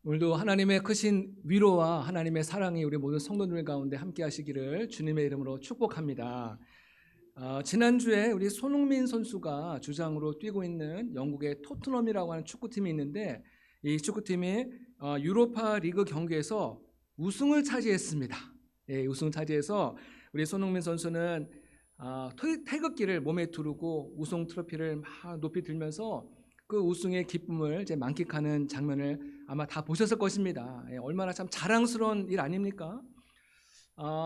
오늘도 하나님의 크신 위로와 하나님의 사랑이 우리 모든 성도들 가운데 함께 하시기를 주님의 이름으로 축복합니다. 지난주에 우리 손흥민 선수가 주장으로 뛰고 있는 영국의 토트넘이라고 하는 축구팀이 있는데, 이 축구팀이 유로파 리그 경기에서 우승을 차지했습니다. 우승을 차지해서 우리 손흥민 선수는 태극기를 몸에 두르고 우승 트로피를 막 높이 들면서 그 우승의 기쁨을 이제 만끽하는 장면을 아마 다 보셨을 것입니다. 얼마나 참 자랑스러운 일 아닙니까?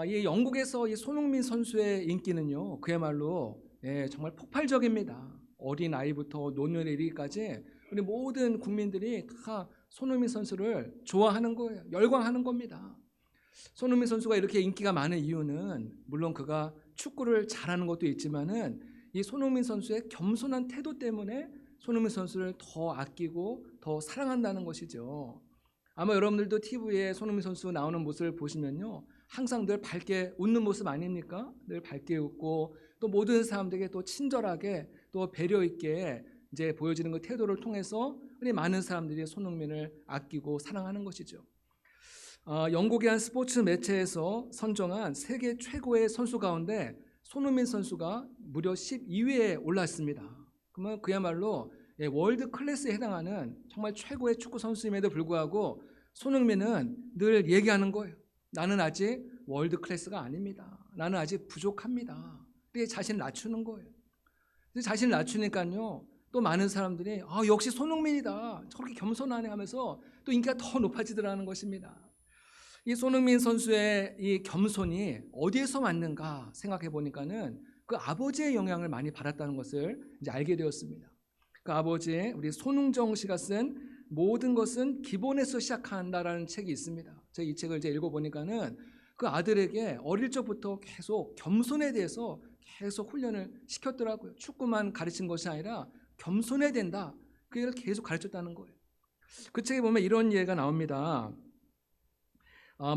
이 영국에서 이 손흥민 선수의 인기는요, 그야말로 정말 폭발적입니다. 어린 아이부터 노년에 이르기까지 우리 모든 국민들이 다 손흥민 선수를 좋아하는 거예요. 열광하는 겁니다. 손흥민 선수가 이렇게 인기가 많은 이유는 물론 그가 축구를 잘하는 것도 있지만은 이 손흥민 선수의 겸손한 태도 때문에 손흥민 선수를 더 아끼고 더 사랑한다는 것이죠. 아마 여러분들도 TV에 손흥민 선수 나오는 모습을 보시면요, 항상 늘 밝게 웃는 모습 아닙니까? 늘 밝게 웃고 또 모든 사람들에게 또 친절하게 또 배려 있게 이제 보여지는 그 태도를 통해서 우리 많은 사람들이 손흥민을 아끼고 사랑하는 것이죠. 영국의 한 스포츠 매체에서 선정한 세계 최고의 선수 가운데 손흥민 선수가 무려 12위에 올랐습니다. 그러면 그야말로 월드 클래스에 해당하는 정말 최고의 축구 선수임에도 불구하고 손흥민은 늘 얘기하는 거예요. 나는 아직 월드 클래스가 아닙니다. 나는 아직 부족합니다. 그게 자신을 낮추는 거예요. 자신을 낮추니까요, 또 많은 사람들이 역시 손흥민이다, 저렇게 겸손하네 하면서 또 인기가 더 높아지더라는 것입니다. 이 손흥민 선수의 이 겸손이 어디에서 왔는가 생각해 보니까는 그 아버지의 영향을 많이 받았다는 것을 이제 알게 되었습니다. 그 아버지, 우리 손흥정 씨가 쓴 모든 것은 기본에서 시작한다라는 책이 있습니다. 제가 이 책을 이제 읽어보니까는 그 아들에게 어릴 적부터 계속 겸손에 대해서 계속 훈련을 시켰더라고요. 축구만 가르친 것이 아니라 겸손해야 된다, 그 얘기를 계속 가르쳤다는 거예요. 그 책에 보면 이런 예가 나옵니다.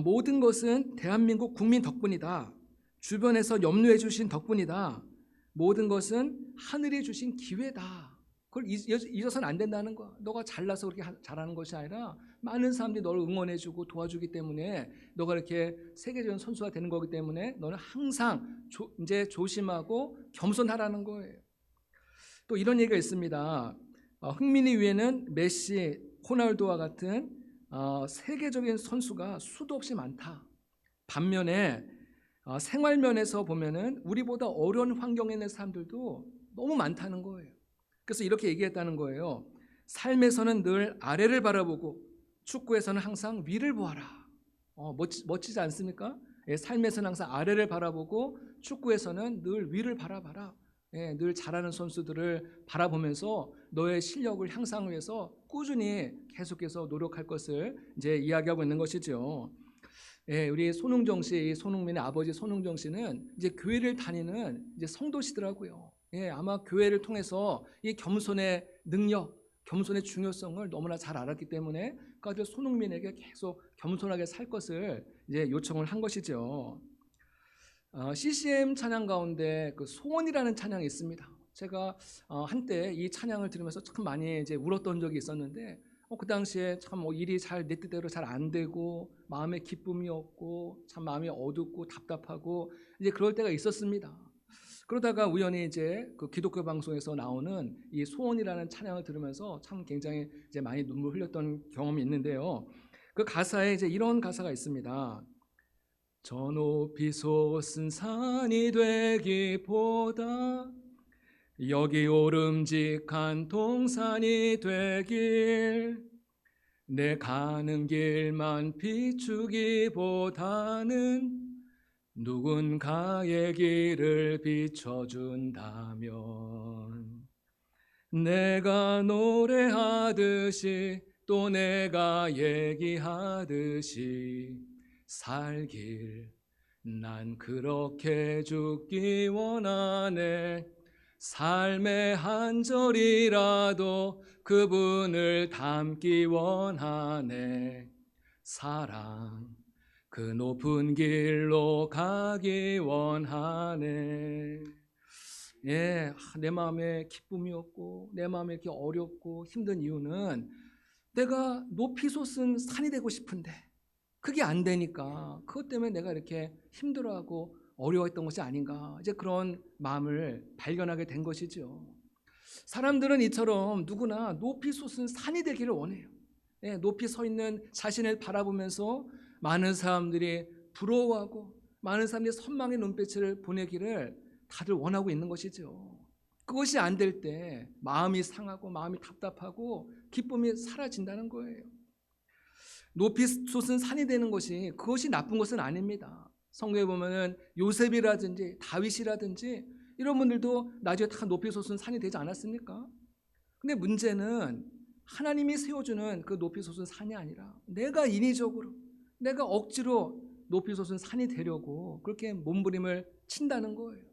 모든 것은 대한민국 국민 덕분이다. 주변에서 염려해 주신 덕분이다. 모든 것은 하늘이 주신 기회다. 그걸 잊어서는 안 된다는 거야. 너가 잘나서 그렇게 잘하는 것이 아니라 많은 사람들이 너를 응원해주고 도와주기 때문에 너가 이렇게 세계적인 선수가 되는 거기 때문에 너는 항상 이제 조심하고 겸손하라는 거예요. 또 이런 얘기가 있습니다. 흥민이 위에는 메시, 호날두와 같은 세계적인 선수가 수도 없이 많다. 반면에 생활면에서 보면은 우리보다 어려운 환경에 있는 사람들도 너무 많다는 거예요. 그래서 이렇게 얘기했다는 거예요. 삶에서는 늘 아래를 바라보고 축구에서는 항상 위를 보아라. 멋지지 않습니까? 삶에서는 항상 아래를 바라보고 축구에서는 늘 위를 바라봐라. 늘 잘하는 선수들을 바라보면서 너의 실력을 향상을 위해서 꾸준히 계속해서 노력할 것을 이제 이야기하고 있는 것이죠. 우리 손흥정 씨, 손흥민의 아버지 손흥정 씨는 이제 교회를 다니는 이제 성도시더라고요. 아마 교회를 통해서 이 겸손의 능력, 겸손의 중요성을 너무나 잘 알았기 때문에 그 아들 손흥민에게 계속 겸손하게 살 것을 이제 요청을 한 것이죠. CCM 찬양 가운데 그 소원이라는 찬양이 있습니다. 제가 한때 이 찬양을 들으면서 참 많이 이제 울었던 적이 있었는데, 그 당시에 참 일이 잘 내 뜻대로 잘 안 되고 마음에 기쁨이 없고 참 마음이 어둡고 답답하고 이제 그럴 때가 있었습니다. 그러다가 우연히 이제 그 기독교 방송에서 나오는 이 소원이라는 찬양을 들으면서 참 굉장히 이제 많이 눈물 흘렸던 경험이 있는데요. 그 가사에 이제 이런 가사가 있습니다. 저 높이 솟은 산이 되기보다 여기 오름직한 동산이 되길, 내 가는 길만 비추기보다는 누군가의 길을 비춰준다면 내가 노래하듯이 또 내가 얘기하듯이 살길, 난 그렇게 죽기 원하네. 삶의 한 절이라도 그분을 닮기 원하네. 사랑 그 높은 길로 가기 원하네. 내 마음에 기쁨이 없고 내 마음에 이렇게 어렵고 힘든 이유는 내가 높이 솟은 산이 되고 싶은데 그게 안 되니까 그것 때문에 내가 이렇게 힘들어하고 어려워했던 것이 아닌가, 이제 그런 마음을 발견하게 된 것이죠. 사람들은 이처럼 누구나 높이 솟은 산이 되기를 원해요. 예, 높이 서 있는 자신을 바라보면서 많은 사람들이 부러워하고 많은 사람들이 선망의 눈빛을 보내기를 다들 원하고 있는 것이죠. 그것이 안 될 때 마음이 상하고 마음이 답답하고 기쁨이 사라진다는 거예요. 높이 솟은 산이 되는 것이 그것이 나쁜 것은 아닙니다. 성경에 보면은 요셉이라든지 다윗이라든지 이런 분들도 나중에 다 높이 솟은 산이 되지 않았습니까? 근데 문제는 하나님이 세워주는 그 높이 솟은 산이 아니라 내가 인위적으로, 내가 억지로 높이 솟은 산이 되려고 그렇게 몸부림을 친다는 거예요.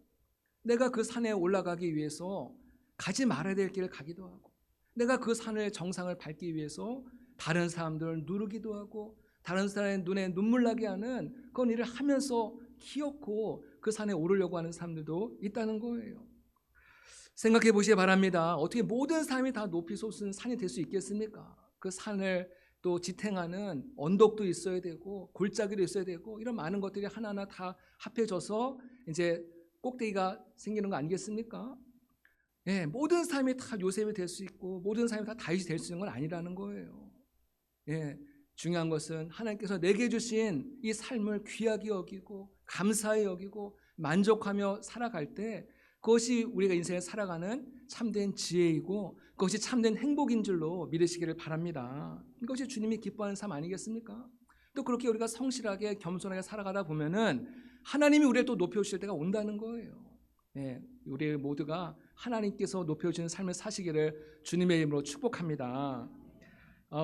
내가 그 산에 올라가기 위해서 가지 말아야 될 길을 가기도 하고, 내가 그 산의 정상을 밟기 위해서 다른 사람들을 누르기도 하고, 다른 사람의 눈에 눈물 나게 하는 그런 일을 하면서 기어코 그 산에 오르려고 하는 사람들도 있다는 거예요. 생각해 보시기 바랍니다. 어떻게 모든 사람이 다 높이 솟은 산이 될 수 있겠습니까? 그 산을 또 지탱하는 언덕도 있어야 되고 골짜기도 있어야 되고, 이런 많은 것들이 하나하나 다 합해져서 이제 꼭대기가 생기는 거 아니겠습니까? 예, 모든 사람이 다 요셉이 될 수 있고 모든 사람이 다 다윗이 될 수 있는 건 아니라는 거예요. 예, 중요한 것은 하나님께서 내게 주신 이 삶을 귀하게 여기고 감사히 여기고 만족하며 살아갈 때 그것이 우리가 인생에 살아가는 참된 지혜이고 그것이 참된 행복인 줄로 믿으시기를 바랍니다. 이것이 주님이 기뻐하는 삶 아니겠습니까? 또 그렇게 우리가 성실하게 겸손하게 살아가다 보면은 하나님이 우리를 또 높여주실 때가 온다는 거예요. 예, 우리 모두가 하나님께서 높여주시는 삶을 사시기를 주님의 이름으로 축복합니다.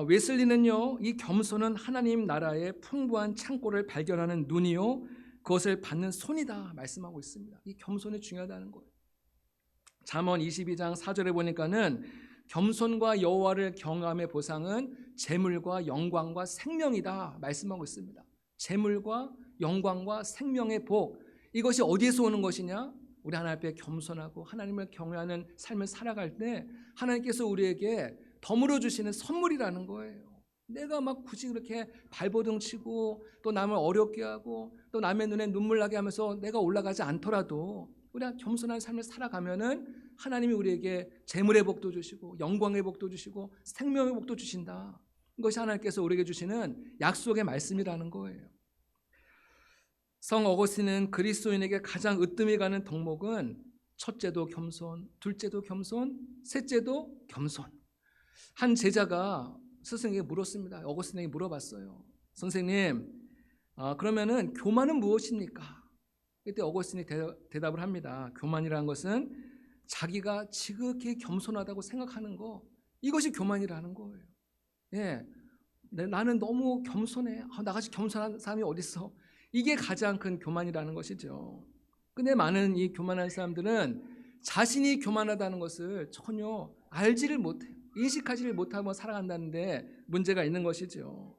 웨슬리는요, 이 겸손은 하나님 나라의 풍부한 창고를 발견하는 눈이요 그것을 받는 손이다 말씀하고 있습니다. 이 겸손이 중요하다는 거예요. 잠언 22장 4절에 보니까는 겸손과 여호와를 경외함의 보상은 재물과 영광과 생명이다 말씀하고 있습니다. 재물과 영광과 생명의 복, 이것이 어디에서 오는 것이냐? 우리 하나님 앞에 겸손하고 하나님을 경외하는 삶을 살아갈 때 하나님께서 우리에게 덤으로 주시는 선물이라는 거예요. 내가 막 굳이 그렇게 발버둥 치고 또 남을 어렵게 하고 또 남의 눈에 눈물 나게 하면서 내가 올라가지 않더라도 우리가 겸손한 삶을 살아가면은 하나님이 우리에게 재물의 복도 주시고 영광의 복도 주시고 생명의 복도 주신다. 이것이 하나님께서 우리에게 주시는 약속의 말씀이라는 거예요. 성 어거스틴은 그리스도인에게 가장 으뜸이 가는 덕목은 첫째도 겸손, 둘째도 겸손, 셋째도 겸손. 한 제자가 스승에게 물었습니다. 어거스틴에게 물어봤어요. 선생님, 그러면은 교만은 무엇입니까? 그때 어거스틴이 대답을 합니다. 교만이라는 것은 자기가 지극히 겸손하다고 생각하는 거, 이것이 교만이라는 거예요. 예, 나는 너무 겸손해. 나같이 겸손한 사람이 어디 있어? 이게 가장 큰 교만이라는 것이죠. 근데 많은 이 교만한 사람들은 자신이 교만하다는 것을 전혀 알지를 못해요. 인식하지를 못하고 살아간다는데 문제가 있는 것이죠.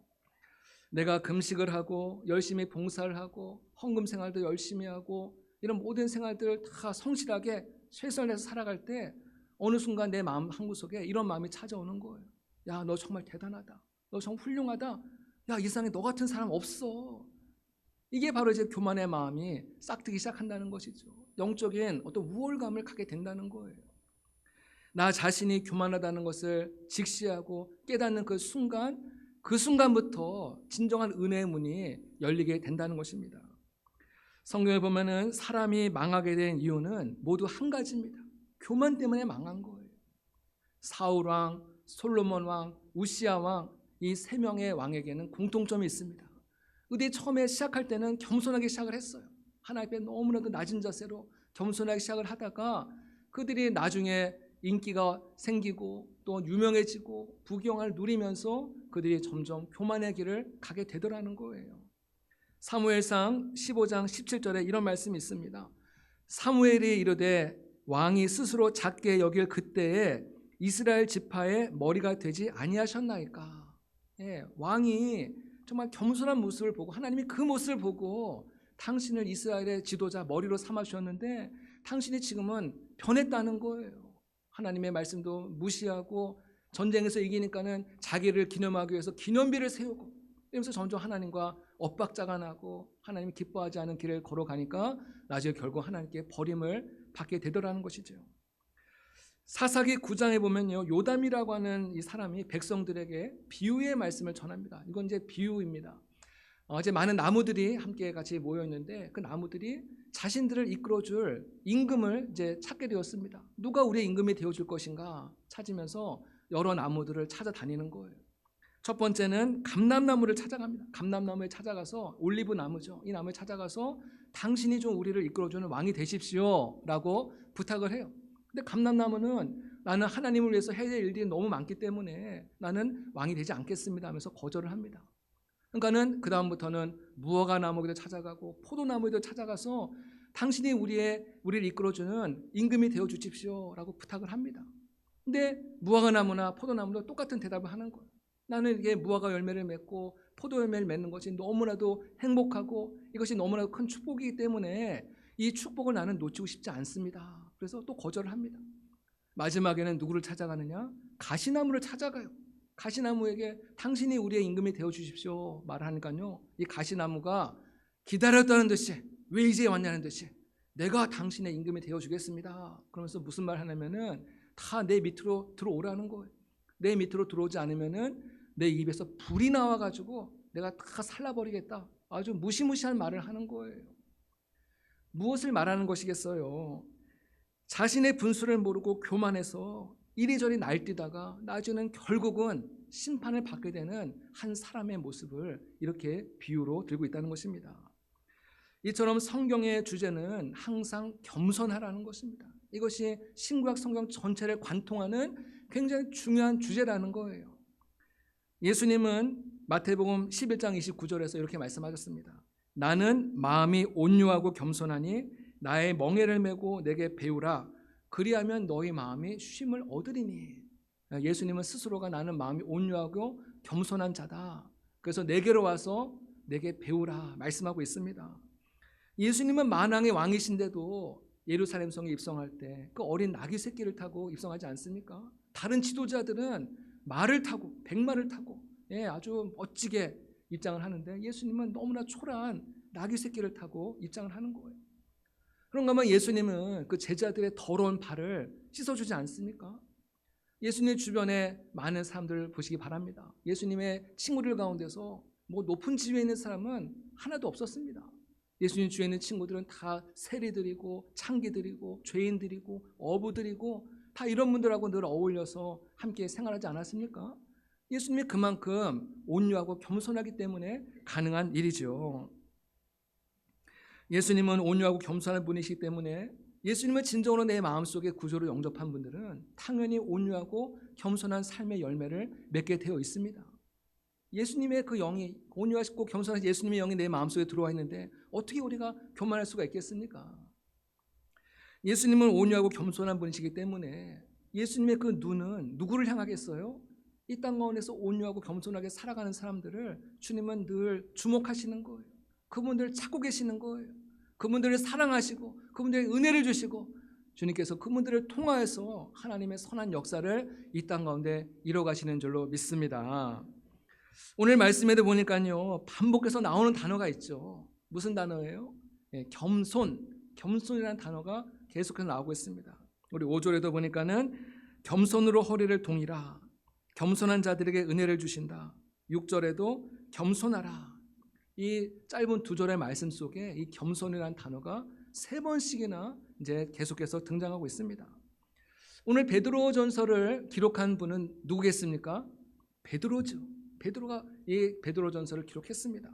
내가 금식을 하고 열심히 봉사를 하고 헌금 생활도 열심히 하고 이런 모든 생활들을 다 성실하게 최선을 다해서 살아갈 때 어느 순간 내 마음 한구석에 이런 마음이 찾아오는 거예요. 야, 너 정말 대단하다. 너 정말 훌륭하다. 야, 이 세상에 너 같은 사람 없어. 이게 바로 이제 교만의 마음이 싹트기 시작한다는 것이죠. 영적인 어떤 우월감을 갖게 된다는 거예요. 나 자신이 교만하다는 것을 직시하고 깨닫는 그 순간부터 진정한 은혜의 문이 열리게 된다는 것입니다. 성경에 보면은 사람이 망하게 된 이유는 모두 한 가지입니다. 교만 때문에 망한 거예요. 사울 왕, 솔로몬 왕, 우시아 왕, 이 세 명의 왕에게는 공통점이 있습니다. 그들이 처음에 시작할 때는 겸손하게 시작을 했어요. 하나님 앞에 너무나도 낮은 자세로 겸손하게 시작을 하다가 그들이 나중에 인기가 생기고 또 유명해지고 부경을 누리면서 그들이 점점 교만의 길을 가게 되더라는 거예요. 사무엘상 15장 17절에 이런 말씀이 있습니다. 사무엘이 이르되 왕이 스스로 작게 여길 그때에 이스라엘 지파의 머리가 되지 아니하셨나이까. 예, 왕이 정말 겸손한 모습을 보고 하나님이 그 모습을 보고 당신을 이스라엘의 지도자 머리로 삼아주셨는데 당신이 지금은 변했다는 거예요. 하나님의 말씀도 무시하고 전쟁에서 이기니까는 자기를 기념하기 위해서 기념비를 세우고, 이러면서 점점 하나님과 엇박자가 나고 하나님이 기뻐하지 않은 길을 걸어가니까 나중에 결국 하나님께 버림을 받게 되더라는 것이죠. 사사기 9장에 보면요, 요담이라고 하는 이 사람이 백성들에게 비유의 말씀을 전합니다. 이건 이제 비유입니다. 이제 많은 나무들이 함께 같이 모여 있는데 그 나무들이 자신들을 이끌어줄 임금을 이제 찾게 되었습니다. 누가 우리의 임금이 되어줄 것인가 찾으면서 여러 나무들을 찾아다니는 거예요. 첫 번째는 감람나무를 찾아갑니다. 감람나무에 찾아가서, 올리브 나무죠. 이 나무에 찾아가서 당신이 좀 우리를 이끌어주는 왕이 되십시오 라고 부탁을 해요. 근데 감람나무는 나는 하나님을 위해서 해야 될 일들이 너무 많기 때문에 나는 왕이 되지 않겠습니다 하면서 거절을 합니다. 그러니까는 그 다음부터는 무화과 나무에도 찾아가고 포도나무에도 찾아가서 당신이 우리를 이끌어주는 임금이 되어 주십시오라고 부탁을 합니다. 근데 무화과 나무나 포도나무도 똑같은 대답을 하는 거예요. 나는 이게 무화과 열매를 맺고 포도 열매를 맺는 것이 너무나도 행복하고 이것이 너무나도 큰 축복이기 때문에 이 축복을 나는 놓치고 싶지 않습니다. 그래서 또 거절을 합니다. 마지막에는 누구를 찾아가느냐? 가시나무를 찾아가요. 가시나무에게 당신이 우리의 임금이 되어 주십시오 말하니까요, 이 가시나무가 기다렸다는 듯이, 왜 이제 왔냐는 듯이, 내가 당신의 임금이 되어 주겠습니다. 그러면서 무슨 말 하냐면은 다 내 밑으로 들어오라는 거예요. 내 밑으로 들어오지 않으면은 내 입에서 불이 나와가지고 내가 다 살라버리겠다. 아주 무시무시한 말을 하는 거예요. 무엇을 말하는 것이겠어요? 자신의 분수를 모르고 교만해서 이리저리 날뛰다가 나중에는 결국은 심판을 받게 되는 한 사람의 모습을 이렇게 비유로 들고 있다는 것입니다. 이처럼 성경의 주제는 항상 겸손하라는 것입니다. 이것이 신구약 성경 전체를 관통하는 굉장히 중요한 주제라는 거예요. 예수님은 마태복음 11장 29절에서 이렇게 말씀하셨습니다. 나는 마음이 온유하고 겸손하니 나의 멍에를 메고 내게 배우라. 그리하면 너희 마음이 쉼을 얻으리니. 예수님은 스스로가 나는 마음이 온유하고 겸손한 자다. 그래서 내게로 와서 내게 배우라 말씀하고 있습니다. 예수님은 만왕의 왕이신데도 예루살렘 성에 입성할 때 그 어린 나귀 새끼를 타고 입성하지 않습니까? 다른 지도자들은 말을 타고 백마를 타고 아주 멋지게 입장을 하는데 예수님은 너무나 초라한 나귀 새끼를 타고 입장을 하는 거예요. 그런가 하면 예수님은 그 제자들의 더러운 발을 씻어주지 않습니까? 예수님 주변에 많은 사람들을 보시기 바랍니다. 예수님의 친구들 가운데서 뭐 높은 지위에 있는 사람은 하나도 없었습니다. 예수님 주위에 있는 친구들은 다 세리들이고 창기들이고 죄인들이고 어부들이고 다 이런 분들하고 늘 어울려서 함께 생활하지 않았습니까? 예수님이 그만큼 온유하고 겸손하기 때문에 가능한 일이죠. 예수님은 온유하고 겸손한 분이시기 때문에 예수님을 진정으로 내 마음속에 구조로 영접한 분들은 당연히 온유하고 겸손한 삶의 열매를 맺게 되어 있습니다. 예수님의 그 영이, 온유하시고 겸손한 예수님의 영이 내 마음속에 들어와 있는데 어떻게 우리가 교만할 수가 있겠습니까? 예수님은 온유하고 겸손한 분이시기 때문에 예수님의 그 눈은 누구를 향하겠어요? 이 땅 가운데서 온유하고 겸손하게 살아가는 사람들을 주님은 늘 주목하시는 거예요. 그분들을 찾고 계시는 거예요. 그분들을 사랑하시고 그분들에게 은혜를 주시고 주님께서 그분들을 통하여서 하나님의 선한 역사를 이 땅 가운데 이뤄가시는 줄로 믿습니다. 오늘 말씀에도 보니까요, 반복해서 나오는 단어가 있죠. 무슨 단어예요? 겸손이라는 단어가 계속해서 나오고 있습니다. 우리 5절에도 보니까는 겸손으로 허리를 동이라. 겸손한 자들에게 은혜를 주신다. 6절에도 겸손하라. 이 짧은 두 절의 말씀 속에 이 겸손이라는 단어가 3번씩이나 이제 계속해서 등장하고 있습니다. 오늘 베드로전서를 기록한 분은 누구겠습니까? 베드로죠. 베드로가 이 베드로전서를 기록했습니다.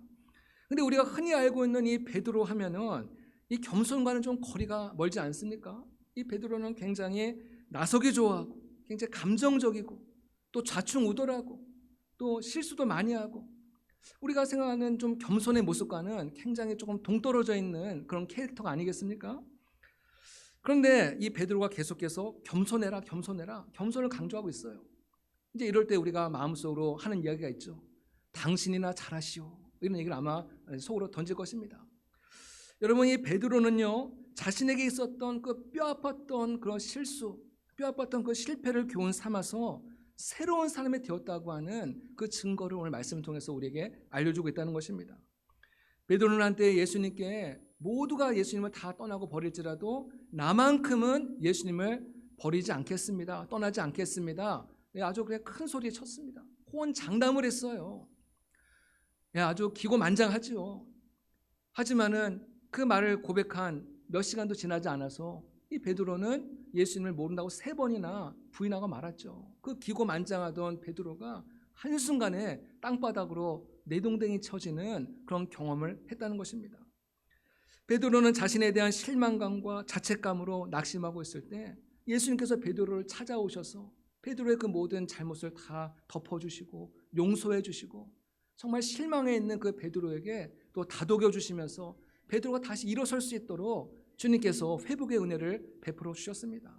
근데 우리가 흔히 알고 있는 이 베드로 하면은 이 겸손과는 좀 거리가 멀지 않습니까? 이 베드로는 굉장히 나서기 좋아하고 굉장히 감정적이고 또 좌충우돌하고 또 실수도 많이 하고 우리가 생각하는 좀 겸손의 모습과는 굉장히 조금 동떨어져 있는 그런 캐릭터가 아니겠습니까? 그런데 이 베드로가 계속해서 겸손해라, 겸손을 강조하고 있어요. 이제 이럴 때 우리가 마음속으로 하는 이야기가 있죠. 당신이나 잘하시오. 이런 얘기를 아마 속으로 던질 것입니다. 여러분, 이 베드로는요, 자신에게 있었던 그 뼈아팠던 그런 실수, 뼈아팠던 그 실패를 교훈 삼아서 새로운 사람이 되었다고 하는 그 증거를 오늘 말씀을 통해서 우리에게 알려주고 있다는 것입니다. 베드로는 한때 예수님께 모두가 예수님을 다 떠나고 버릴지라도 나만큼은 예수님을 버리지 않겠습니다. 떠나지 않겠습니다. 아주 그냥 큰 소리에 쳤습니다. 호언장담을 했어요. 아주 기고만장하지요. 하지만은 그 말을 고백한 몇 시간도 지나지 않아서 이 베드로는 예수님을 모른다고 3번이나 부인하고 말았죠. 그 기고만장하던 베드로가 한순간에 땅바닥으로 내동댕이 쳐지는 그런 경험을 했다는 것입니다. 베드로는 자신에 대한 실망감과 자책감으로 낙심하고 있을 때 예수님께서 베드로를 찾아오셔서 베드로의 그 모든 잘못을 다 덮어주시고 용서해 주시고 정말 실망해 있는 그 베드로에게 또 다독여 주시면서 베드로가 다시 일어설 수 있도록 주님께서 회복의 은혜를 베풀어 주셨습니다.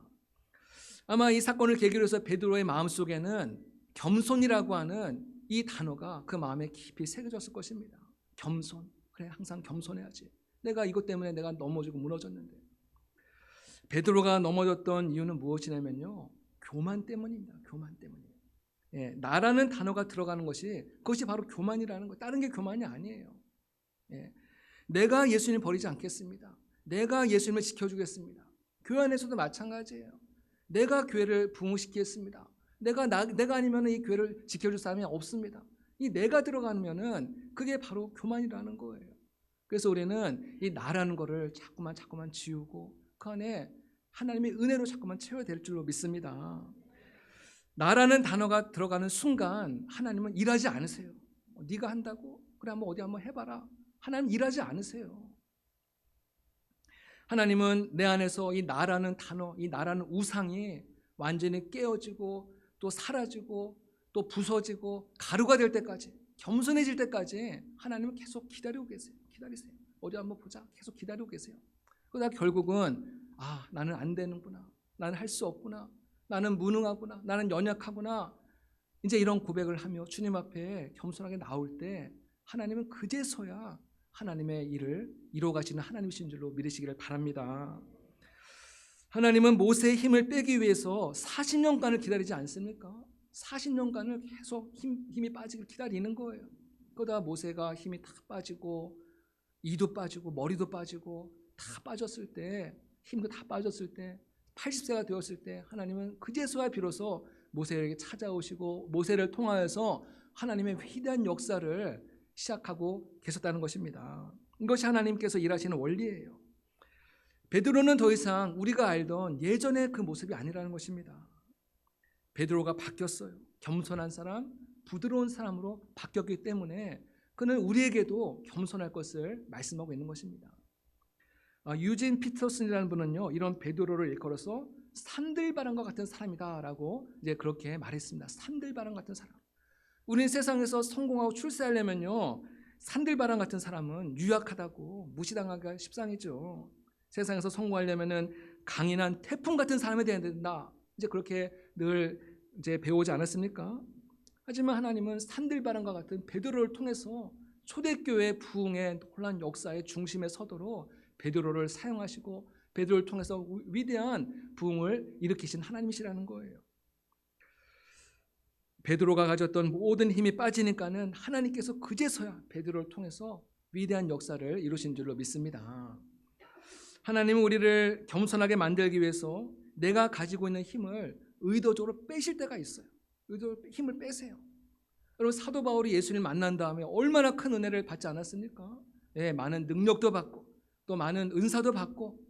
아마 이 사건을 계기로 해서 베드로의 마음속에는 겸손이라고 하는 이 단어가 그 마음에 깊이 새겨졌을 것입니다. 겸손. 그래, 항상 겸손해야지. 내가 이것 때문에 내가 넘어지고 무너졌는데. 베드로가 넘어졌던 이유는 무엇이냐면요, 교만 때문입니다. 교만 때문이에요. 나라는 단어가 들어가는 것이 그것이 바로 교만이라는 거예요. 다른 게 교만이 아니에요. 내가 예수님을 버리지 않겠습니다. 내가 예수님을 지켜주겠습니다. 교회 안에서도 마찬가지예요. 내가 교회를 부흥시키겠습니다. 내가 아니면 이 교회를 지켜줄 사람이 없습니다. 이 내가 들어가면은 그게 바로 교만이라는 거예요. 그래서 우리는 이 나라는 거를 자꾸만 지우고 그 안에 하나님의 은혜로 자꾸만 채워야 될 줄로 믿습니다. 나라는 단어가 들어가는 순간 하나님은 일하지 않으세요. 네가 한다고? 그래, 한번 어디 한번 해봐라. 하나님 일하지 않으세요. 하나님은 내 안에서 이 나라는 단어, 이 나라는 우상이 완전히 깨어지고 또 사라지고 또 부서지고 가루가 될 때까지, 겸손해질 때까지 하나님은 계속 기다리고 계세요. 기다리세요. 어디 한번 보자. 계속 기다리고 계세요. 그러다 결국은 나는 안 되는구나. 나는 할 수 없구나. 나는 무능하구나. 나는 연약하구나. 이제 이런 고백을 하며 주님 앞에 겸손하게 나올 때 하나님은 그제서야 하나님의 일을 이루어가시는 하나님이신 줄로 믿으시기를 바랍니다. 하나님은 모세의 힘을 빼기 위해서 40년간을 기다리지 않습니까? 40년간을 계속 힘이 빠지길 기다리는 거예요. 그러다 모세가 힘이 다 빠지고 이도 빠지고 머리도 빠지고 다 빠졌을 때, 힘도 다 빠졌을 때 80세가 되었을 때 하나님은 그제서야 비로소 모세에게 찾아오시고 모세를 통하여서 하나님의 위대한 역사를 시작하고 계셨다는 것입니다. 이것이 하나님께서 일하시는 원리예요. 베드로는 더 이상 우리가 알던 예전의 그 모습이 아니라는 것입니다. 베드로가 바뀌었어요. 겸손한 사람, 부드러운 사람으로 바뀌었기 때문에 그는 우리에게도 겸손할 것을 말씀하고 있는 것입니다. 유진 피터슨이라는 분은요, 이런 베드로를 일컬어서 산들바람과 같은 사람이다라고 이제 그렇게 말했습니다. 산들바람 같은 사람. 우리는 세상에서 성공하고 출세하려면요, 산들바람 같은 사람은 유약하다고 무시당하기가 십상이죠. 세상에서 성공하려면은 강인한 태풍 같은 사람이 되어야 된다. 이제 그렇게 늘 이제 배우지 않았습니까? 하지만 하나님은 산들바람과 같은 베드로를 통해서 초대교회 부흥의 혼란 역사의 중심에 서도록 베드로를 사용하시고 베드로를 통해서 위대한 부흥을 일으키신 하나님이시라는 거예요. 베드로가 가졌던 모든 힘이 빠지니까는 하나님께서 그제서야 베드로를 통해서 위대한 역사를 이루신 줄로 믿습니다. 하나님은 우리를 겸손하게 만들기 위해서 내가 가지고 있는 힘을 의도적으로 빼실 때가 있어요. 의도적으로 힘을 빼세요. 여러분, 사도 바울이 예수님을 만난 다음에 얼마나 큰 은혜를 받지 않았습니까? 많은 능력도 받고 또 많은 은사도 받고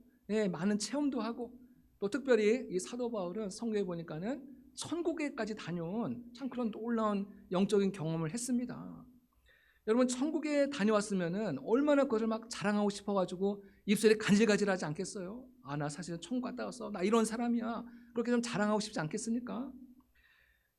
많은 체험도 하고 또 특별히 이 사도 바울은 성경에 보니까는 천국에까지 다녀온 참 그런 놀라운 영적인 경험을 했습니다. 여러분, 천국에 다녀왔으면은 얼마나 그것을 막 자랑하고 싶어가지고 입술이 간질간질하지 않겠어요? 나 사실은 천국 갔다 왔어. 나 이런 사람이야. 그렇게 좀 자랑하고 싶지 않겠습니까?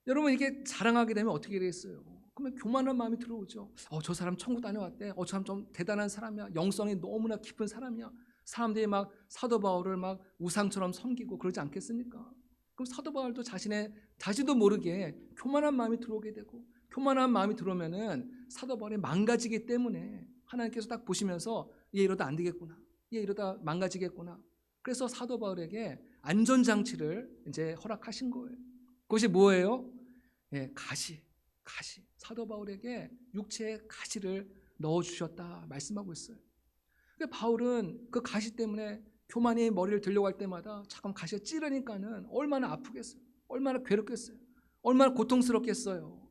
여러분, 이게 자랑하게 되면 어떻게 되겠어요? 그러면 교만한 마음이 들어오죠. 저 사람 천국 다녀왔대. 저 사람 좀 대단한 사람이야. 영성이 너무나 깊은 사람이야. 사람들이 막 사도 바울을 막 우상처럼 섬기고 그러지 않겠습니까? 그럼 사도 바울도 자신도 모르게 교만한 마음이 들어오게 되고, 교만한 마음이 들어오면은 사도 바울이 망가지기 때문에 하나님께서 딱 보시면서 얘 이러다 안 되겠구나. 얘 이러다 망가지겠구나. 그래서 사도 바울에게 안전장치를 이제 허락하신 거예요. 그것이 뭐예요? 예, 가시. 사도 바울에게 육체의 가시를 넣어주셨다 말씀하고 있어요. 바울은 그 가시 때문에 교만이 머리를 들려고 할 때마다 잠깐 가시가 찌르니까는 얼마나 아프겠어요. 얼마나 괴롭겠어요. 얼마나 고통스럽겠어요.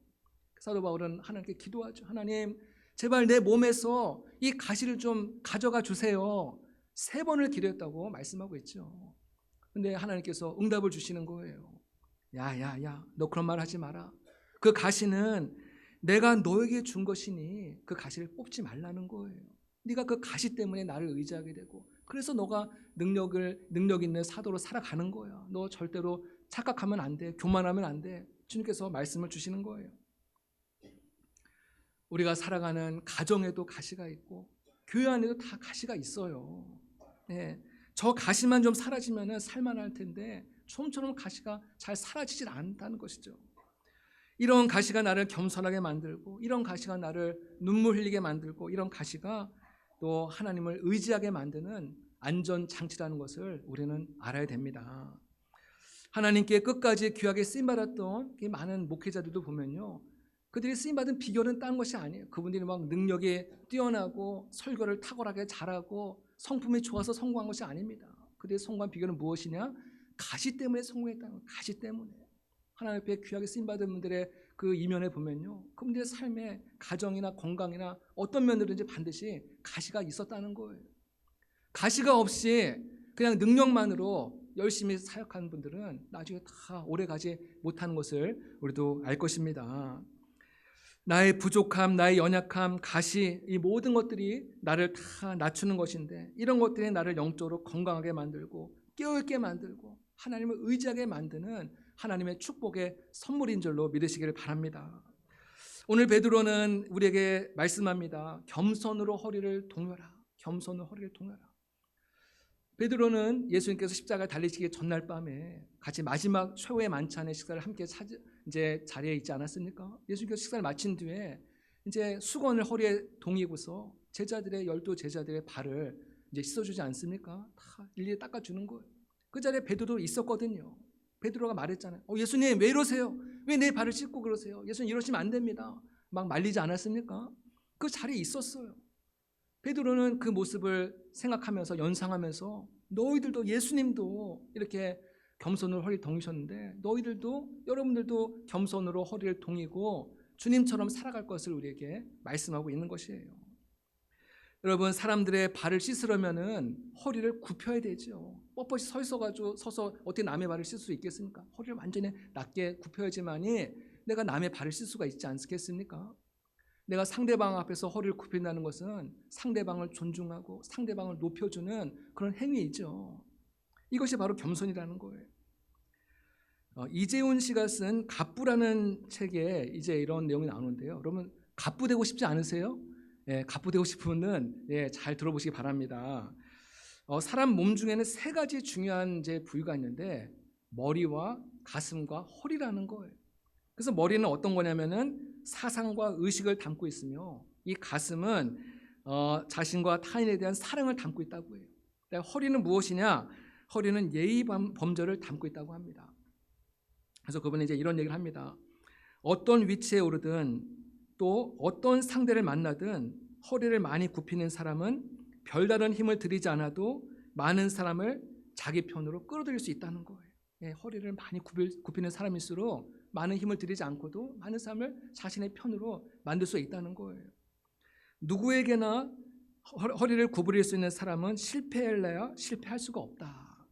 사도 바울은 하나님께 기도하죠. 하나님, 제발 내 몸에서 이 가시를 좀 가져가 주세요. 3번을 기도했다고 말씀하고 있죠. 근데 하나님께서 응답을 주시는 거예요. 야, 너 그런 말 하지 마라. 그 가시는 내가 너에게 준 것이니 그 가시를 뽑지 말라는 거예요. 네가 그 가시 때문에 나를 의지하게 되고, 그래서 너가 능력 있는 사도로 살아가는 거야. 너 절대로 착각하면 안 돼. 교만하면 안 돼. 주님께서 말씀을 주시는 거예요. 우리가 살아가는 가정에도 가시가 있고 교회 안에도 다 가시가 있어요. 네, 저 가시만 좀 사라지면 살만할 텐데 좀처럼 가시가 잘 사라지질 않다는 것이죠. 이런 가시가 나를 겸손하게 만들고, 이런 가시가 나를 눈물 흘리게 만들고, 이런 가시가 또 하나님을 의지하게 만드는 안전장치라는 것을 우리는 알아야 됩니다. 하나님께 끝까지 귀하게 쓰임받았던 많은 목회자들도 보면요, 그들이 쓰임받은 비결은 딴 것이 아니에요. 그분들이 막 능력이 뛰어나고 설교를 탁월하게 잘하고 성품이 좋아서 성공한 것이 아닙니다. 그들의 성공한 비결은 무엇이냐? 가시 때문에 성공했다는 거예요. 가시 때문에. 하나님 앞에 귀하게 쓰임받은 분들의 그 이면에 보면요, 그분들의 삶에 가정이나 건강이나 어떤 면으로든지 반드시 가시가 있었다는 거예요. 가시가 없이 그냥 능력만으로 열심히 사역하는 분들은 나중에 다 오래가지 못하는 것을 우리도 알 것입니다. 나의 부족함, 나의 연약함, 가시, 이 모든 것들이 나를 다 낮추는 것인데, 이런 것들이 나를 영적으로 건강하게 만들고 깨어있게 만들고 하나님을 의지하게 만드는 하나님의 축복의 선물인 줄로 믿으시기를 바랍니다. 오늘 베드로는 우리에게 말씀합니다. 겸손으로 허리를 동여라. 겸손으로 허리를 동여라. 베드로는 예수님께서 십자가에 달리시기 전날 밤에 같이 마지막 최후의 만찬의 식사를 함께 이제 자리에 있지 않았습니까? 예수님께서 식사를 마친 뒤에 이제 수건을 허리에 동이고서 제자들의 12제자들의 발을 이제 씻어주지 않습니까? 다 일일이 닦아주는 거예요. 그 자리에 베드로 있었거든요. 베드로가 말했잖아요. 예수님 왜 이러세요? 왜 내 발을 씻고 그러세요? 예수님 이러시면 안 됩니다. 막 말리지 않았습니까? 그 자리에 있었어요. 베드로는 그 모습을 생각하면서 연상하면서 너희들도, 예수님도 이렇게 겸손으로 허리를 동이셨는데 너희들도, 여러분들도 겸손으로 허리를 동이고 주님처럼 살아갈 것을 우리에게 말씀하고 있는 것이에요. 여러분, 사람들의 발을 씻으려면은 허리를 굽혀야 되죠. 뻣뻣이 서서 어떻게 남의 발을 씻을 수 있겠습니까? 허리를 완전히 낮게 굽혀야지만이 내가 남의 발을 씻을 수가 있지 않겠습니까? 내가 상대방 앞에서 허리를 굽힌다는 것은 상대방을 존중하고 상대방을 높여주는 그런 행위이죠. 이것이 바로 겸손이라는 거예요. 이재훈 씨가 쓴 갑부라는 책에 이제 이런 내용이 나오는데요. 여러분, 갑부 되고 싶지 않으세요? 예, 갑부 되고 싶은 분은 잘 들어보시기 바랍니다. 사람 몸 중에는 3가지 중요한 이제 부위가 있는데 머리와 가슴과 허리라는 거예요. 그래서 머리는 어떤 거냐면은 사상과 의식을 담고 있으며, 이 가슴은 자신과 타인에 대한 사랑을 담고 있다고 해요. 허리는 무엇이냐? 허리는 예의 범절을 담고 있다고 합니다. 그래서 그분은 이제 이런 얘기를 합니다. 어떤 위치에 오르든 또 어떤 상대를 만나든 허리를 많이 굽히는 사람은 별다른 힘을 들이지 않아도 많은 사람을 자기 편으로 끌어들일 수 있다는 거예요. 허리를 많이 굽히는 사람일수록 많은 힘을 들이지 않고도 많은 사람을 자신의 편으로 만들 수 있다는 거예요. 누구에게나 허리를 구부릴 수 있는 사람은 실패할래야 실패할 수가 없다.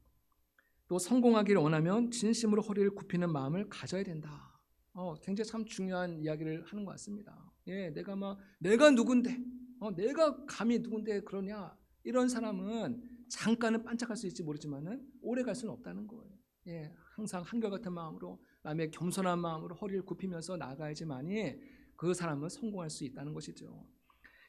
또 성공하기를 원하면 진심으로 허리를 굽히는 마음을 가져야 된다. 굉장히 참 중요한 이야기를 하는 것 같습니다. 내가 누군데, 내가 감히 누군데 그러냐, 이런 사람은 잠깐은 반짝할 수 있을지 모르지만은 오래 갈 수는 없다는 거예요. 항상 한결같은 마음으로, 남의 겸손한 마음으로 허리를 굽히면서 나아가야지만이 그 사람은 성공할 수 있다는 것이죠.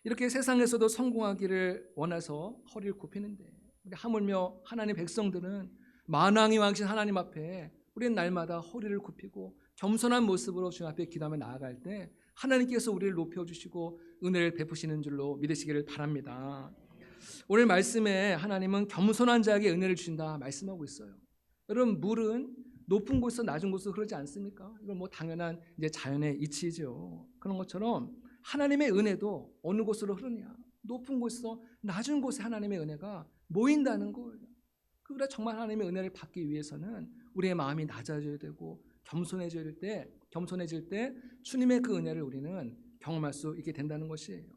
이렇게 세상에서도 성공하기를 원해서 허리를 굽히는데, 하물며 하나님의 백성들은 만왕이 왕신 하나님 앞에 우리는 날마다 허리를 굽히고 겸손한 모습으로 주님 앞에 기도하며 나아갈 때 하나님께서 우리를 높여주시고 은혜를 베푸시는 줄로 믿으시기를 바랍니다. 오늘 말씀에 하나님은 겸손한 자에게 은혜를 주신다 말씀하고 있어요. 여러분, 물은 높은 곳에서 낮은 곳으로 그러지 않습니까? 이건 뭐 당연한 이제 자연의 이치죠. 그런 것처럼 하나님의 은혜도 어느 곳으로 흐르냐? 높은 곳에서 낮은 곳에 하나님의 은혜가 모인다는 거예요. 우리가 정말 하나님의 은혜를 받기 위해서는 우리의 마음이 낮아져야 되고 겸손해질 때 주님의 그 은혜를 우리는 경험할 수 있게 된다는 것이에요.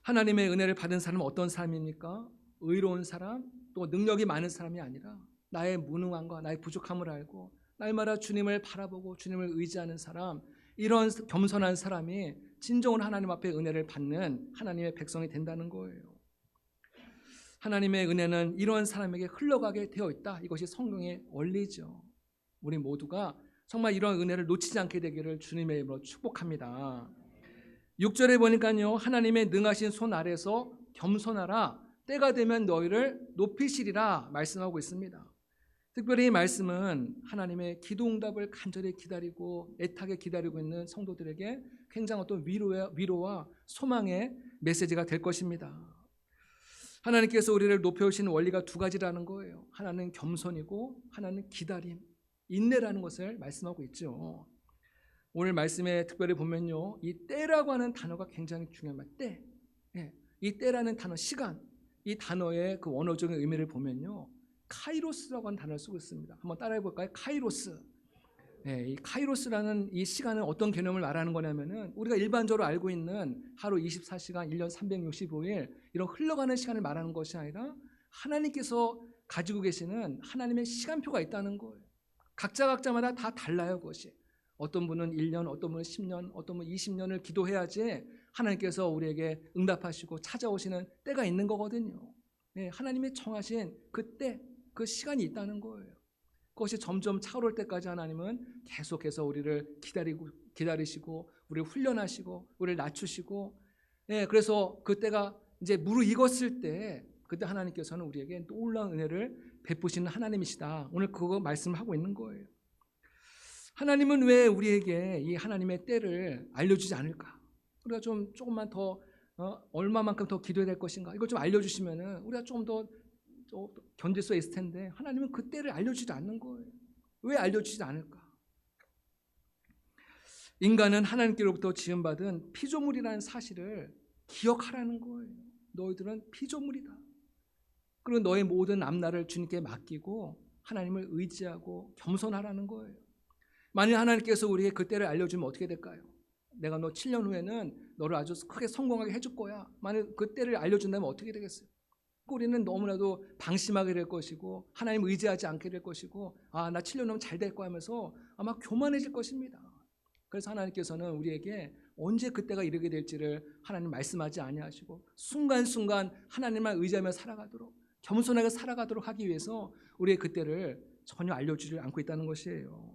하나님의 은혜를 받은 사람은 어떤 사람입니까? 의로운 사람, 또 능력이 많은 사람이 아니라 나의 무능함과 나의 부족함을 알고 날마다 주님을 바라보고 주님을 의지하는 사람, 이런 겸손한 사람이 진정으로 하나님 앞에 은혜를 받는 하나님의 백성이 된다는 거예요. 하나님의 은혜는 이러한 사람에게 흘러가게 되어 있다. 이것이 성경의 원리죠. 우리 모두가 정말 이런 은혜를 놓치지 않게 되기를 주님의 이름으로 축복합니다. 6절에 보니까요, 하나님의 능하신 손 아래서 겸손하라, 때가 되면 너희를 높이시리라 말씀하고 있습니다. 특별히 이 말씀은 하나님의 기도응답을 간절히 기다리고 애타게 기다리고 있는 성도들에게 굉장한 어떤 위로와 소망의 메시지가 될 것입니다. 하나님께서 우리를 높여주시는 원리가 두 가지라는 거예요. 하나는 겸손이고 하나는 기다림, 인내라는 것을 말씀하고 있죠. 오늘 말씀에 특별히 보면요, 이 때라고 하는 단어가 굉장히 중요합니다. 때. 이 때라는 단어, 시간, 이 단어의 그 원어적인 의미를 보면요, 카이로스라고 하는 단어를 쓰고 있습니다. 한번 따라해 볼까요? 카이로스. 이 카이로스라는 이 시간은 어떤 개념을 말하는 거냐면은 우리가 일반적으로 알고 있는 하루 24시간, 1년 365일 이런 흘러가는 시간을 말하는 것이 아니라 하나님께서 가지고 계시는 하나님의 시간표가 있다는 거예요. 각자마다 다 달라요, 그것이. 어떤 분은 1년, 어떤 분은 10년, 어떤 분은 20년을 기도해야지 하나님께서 우리에게 응답하시고 찾아오시는 때가 있는 거거든요. 하나님이 정하신 그 때, 그 시간이 있다는 거예요. 그것이 점점 차오를 때까지 하나님은 계속해서 우리를 기다리시고 우리를 훈련하시고 우리를 낮추시고, 그래서 그때가 이제 무르익었을 때 그때 하나님께서는 우리에게 놀라운 은혜를 베푸시는 하나님이시다. 오늘 그거 말씀을 하고 있는 거예요. 하나님은 왜 우리에게 이 하나님의 때를 알려주지 않을까? 우리가 조금만 더 얼마만큼 더 기도해야 될 것인가? 이걸 좀 알려주시면은 우리가 조금 더 견딜 수 있을 텐데 하나님은 그 때를 알려주지 않는 거예요. 왜 알려주지 않을까? 인간은 하나님께로부터 지음받은 피조물이라는 사실을 기억하라는 거예요. 너희들은 피조물이다. 그리고 너의 모든 앞날을 주님께 맡기고 하나님을 의지하고 겸손하라는 거예요. 만일 하나님께서 우리에게 그 때를 알려주면 어떻게 될까요? 내가 너 7년 후에는 너를 아주 크게 성공하게 해줄 거야. 만일 그 때를 알려준다면 어떻게 되겠어요? 우리는 너무나도 방심하게 될 것이고 하나님 의지하지 않게 될 것이고 나 7년 후면 잘 될 거야 하면서 아마 교만해질 것입니다. 그래서 하나님께서는 우리에게 언제 그때가 이르게 될지를 하나님 말씀하지 아니하시고 순간순간 하나님만 의지하며 살아가도록 겸손하게 살아가도록 하기 위해서 우리의 그때를 전혀 알려주지 않고 있다는 것이에요.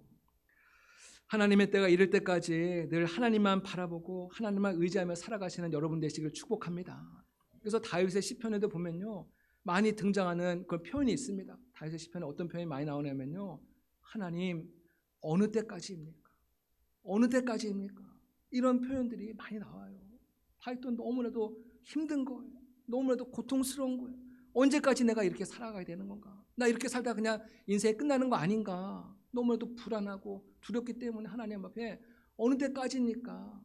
하나님의 때가 이를 때까지 늘 하나님만 바라보고 하나님만 의지하며 살아가시는 여러분 되시길 축복합니다. 그래서 다윗의 시편에도 보면요, 많이 등장하는 그런 표현이 있습니다. 다윗의 시편에 어떤 표현이 많이 나오냐면요, 하나님 어느 때까지입니까? 어느 때까지입니까? 이런 표현들이 많이 나와요. 다윗도 너무나도 힘든 거예요. 너무나도 고통스러운 거예요. 언제까지 내가 이렇게 살아가야 되는 건가? 나 이렇게 살다 그냥 인생이 끝나는 거 아닌가? 너무나도 불안하고 두렵기 때문에 하나님 앞에 어느 때까지입니까?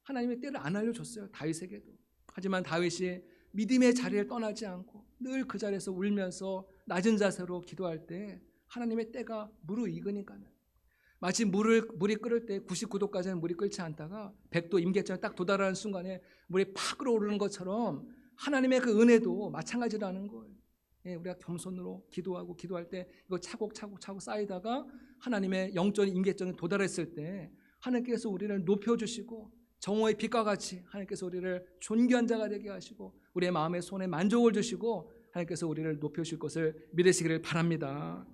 하나님의 때를 안 알려줬어요, 다윗에게도. 하지만 다윗이 믿음의 자리를 떠나지 않고 늘 그 자리에서 울면서 낮은 자세로 기도할 때 하나님의 때가 무르익으니까는 마치 물이 끓을 때 99도까지는 물이 끓지 않다가 100도 임계점에 딱 도달하는 순간에 물이 팍 끓어오르는 것처럼 하나님의 그 은혜도 마찬가지라는 거예요. 우리가 겸손으로 기도하고 기도할 때 이거 차곡차곡 쌓이다가 하나님의 영적인 임계점에 도달했을 때 하나님께서 우리를 높여주시고 정오의 빛과 같이 하나님께서 우리를 존귀한 자가 되게 하시고 우리의 마음의 손에 만족을 주시고 하나님께서 우리를 높여주실 것을 믿으시기를 바랍니다.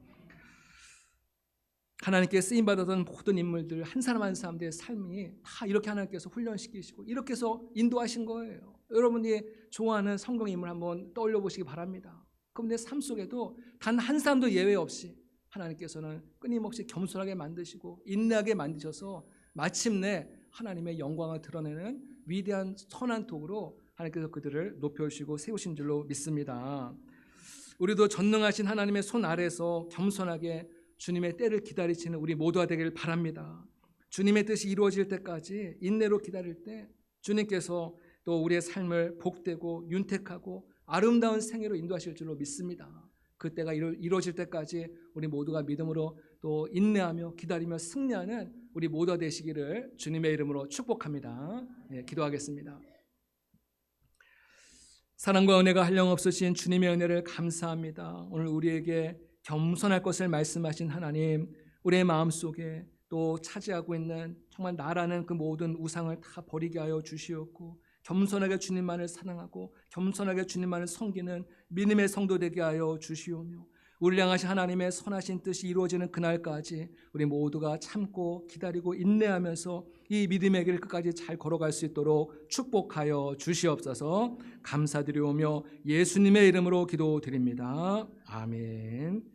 하나님께 쓰임받았던 모든 인물들 한 사람 한 사람들의 삶이 다 이렇게 하나님께서 훈련시키시고 이렇게 해서 인도하신 거예요. 여러분이 좋아하는 성경 인물 한번 떠올려 보시기 바랍니다. 그런데 삶 속에도 단 한 사람도 예외 없이 하나님께서는 끊임없이 겸손하게 만드시고 인내하게 만드셔서 마침내 하나님의 영광을 드러내는 위대한 선한 독으로 하나님께서 그들을 높여주시고 세우신 줄로 믿습니다. 우리도 전능하신 하나님의 손 아래서 겸손하게 주님의 때를 기다리시는 우리 모두가 되길 바랍니다. 주님의 뜻이 이루어질 때까지 인내로 기다릴 때 주님께서 또 우리의 삶을 복되고 윤택하고 아름다운 생애로 인도하실 줄로 믿습니다. 그때가 이루어질 때까지 우리 모두가 믿음으로 또 인내하며 기다리며 승리하는 우리 모두가 되시기를 주님의 이름으로 축복합니다. 기도하겠습니다. 사랑과 은혜가 한량없으신 주님의 은혜를 감사합니다. 오늘 우리에게 겸손할 것을 말씀하신 하나님, 우리의 마음속에 또 차지하고 있는 정말 나라는 그 모든 우상을 다 버리게 하여 주시옵고 겸손하게 주님만을 사랑하고 겸손하게 주님만을 섬기는 믿음의 성도 되게 하여 주시오며 우리를 향하신 하나님의 선하신 뜻이 이루어지는 그날까지 우리 모두가 참고 기다리고 인내하면서 이 믿음의 길 끝까지 잘 걸어갈 수 있도록 축복하여 주시옵소서. 감사드리오며 예수님의 이름으로 기도드립니다. 아멘.